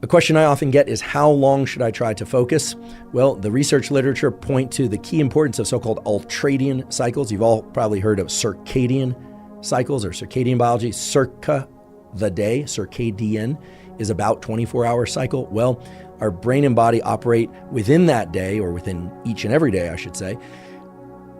A question I often get is, how long should I try to focus? Well, the research literature point to the key importance of so-called ultradian cycles. You've all probably heard of circadian cycles or circadian biology. Circa, the day, circadian is about 24-hour cycle. Well, our brain and body operate within that day, or within each and every day, I should say,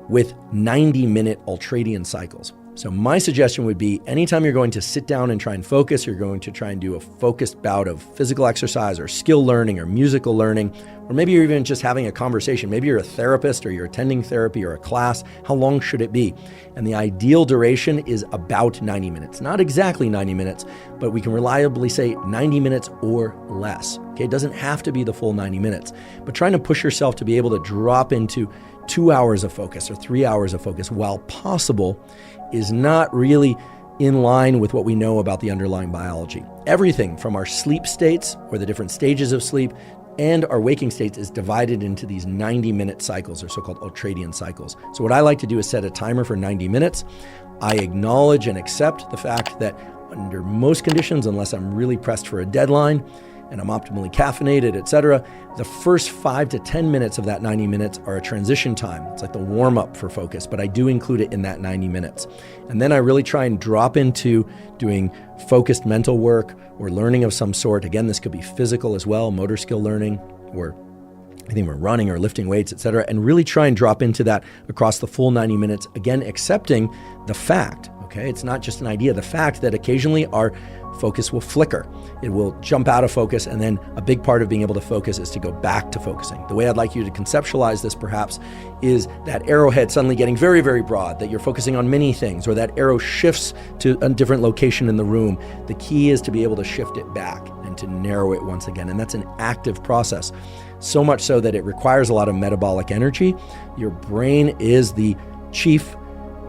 with 90-minute ultradian cycles. So my suggestion would be, anytime you're going to sit down and try and focus, you're going to try and do a focused bout of physical exercise or skill learning or musical learning, or maybe you're even just having a conversation. Maybe you're a therapist or you're attending therapy or a class. How long should it be? And the ideal duration is about 90 minutes. Not exactly 90 minutes, but we can reliably say 90 minutes or less. Okay, it doesn't have to be the full 90 minutes, but trying to push yourself to be able to drop into 2 hours of focus or 3 hours of focus while possible is not really in line with what we know about the underlying biology. Everything from our sleep states, or the different stages of sleep, and our waking states is divided into these 90-minute cycles, or so-called ultradian cycles. So what I like to do is set a timer for 90 minutes. I acknowledge and accept the fact that under most conditions, unless I'm really pressed for a deadline and I'm optimally caffeinated, etc., the first 5 to 10 minutes of that 90 minutes are a transition time. It's like the warm-up for focus, but I do include it in that 90 minutes. And then I really try and drop into doing focused mental work or learning of some sort. Again, this could be physical as well, motor skill learning, or I think we're running or lifting weights, etc., and really try and drop into that across the full 90 minutes. Again, accepting the fact, okay, it's not just an idea, the fact that occasionally our focus will flicker. It will jump out of focus, and then a big part of being able to focus is to go back to focusing. The way I'd like you to conceptualize this perhaps is that arrowhead suddenly getting very, very broad, that you're focusing on many things, or that arrow shifts to a different location in the room. The key is to be able to shift it back and to narrow it once again, and that's an active process. So much so that it requires a lot of metabolic energy. Your brain is the chief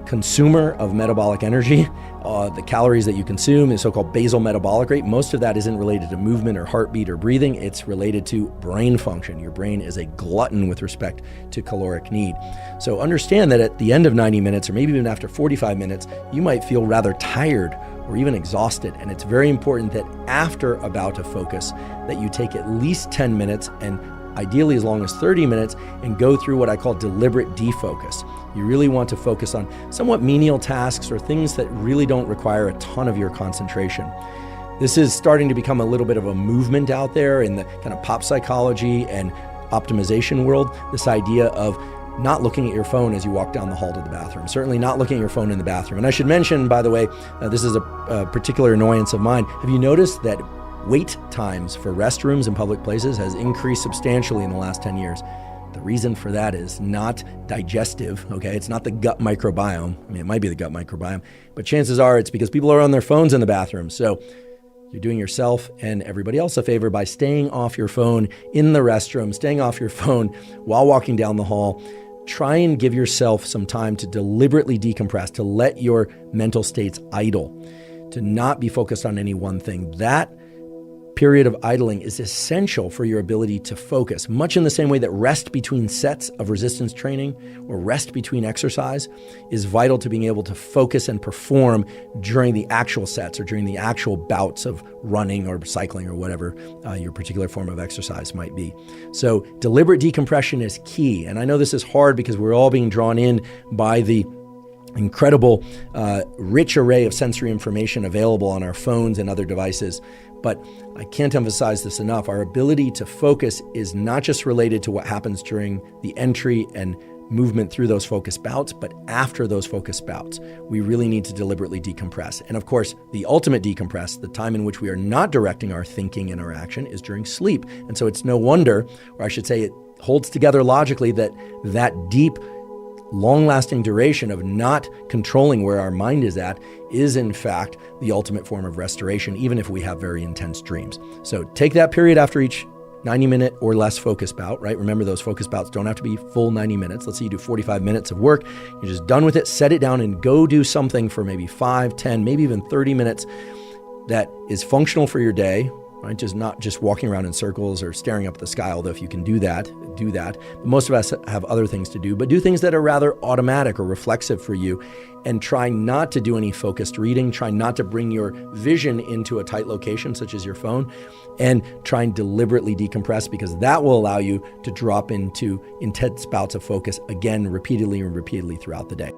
consumer of metabolic energy. The calories that you consume is so-called basal metabolic rate. Most of that isn't related to movement or heartbeat or breathing. It's related to brain function. Your brain is a glutton with respect to caloric need. So understand that at the end of 90 minutes, or maybe even after 45 minutes, you might feel rather tired or even exhausted. And it's very important that after a bout of focus, that you take at least 10 minutes, and ideally as long as 30 minutes, and go through what I call deliberate defocus. You really want to focus on somewhat menial tasks or things that really don't require a ton of your concentration. This is starting to become a little bit of a movement out there in the kind of pop psychology and optimization world, this idea of not looking at your phone as you walk down the hall to the bathroom, certainly not looking at your phone in the bathroom. And I should mention, by the way, this is a particular annoyance of mine. Have you noticed that wait times for restrooms in public places has increased substantially in the last 10 years? The reason for that is not digestive, okay? It's not the gut microbiome. I mean, it might be the gut microbiome, but chances are it's because people are on their phones in the bathroom. So you're doing yourself and everybody else a favor by staying off your phone in the restroom, staying off your phone while walking down the hall. Try and give yourself some time to deliberately decompress, to let your mental states idle, to not be focused on any one thing. That period of idling is essential for your ability to focus, much in the same way that rest between sets of resistance training or rest between exercise is vital to being able to focus and perform during the actual sets or during the actual bouts of running or cycling or whatever your particular form of exercise might be. So deliberate decompression is key. And I know this is hard because we're all being drawn in by the incredible, rich array of sensory information available on our phones and other devices. But I can't emphasize this enough. Our ability to focus is not just related to what happens during the entry and movement through those focus bouts, but after those focus bouts, we really need to deliberately decompress. And of course, the ultimate decompress, the time in which we are not directing our thinking and our action, is during sleep. And so it's no wonder, or I should say it holds together logically, that deep, long-lasting duration of not controlling where our mind is at is in fact the ultimate form of restoration, even if we have very intense dreams. So take that period after each 90-minute or less focus bout, right? Remember, those focus bouts don't have to be full 90 minutes. Let's say you do 45 minutes of work. You're just done with it. Set it down and go do something for maybe 5, 10, maybe even 30 minutes that is functional for your day, right? Just not just walking around in circles or staring up at the sky, although if you can do that, do that. But most of us have other things to do, but do things that are rather automatic or reflexive for you, and try not to do any focused reading. Try not to bring your vision into a tight location, such as your phone, and try and deliberately decompress, because that will allow you to drop into intense bouts of focus again, repeatedly and repeatedly throughout the day.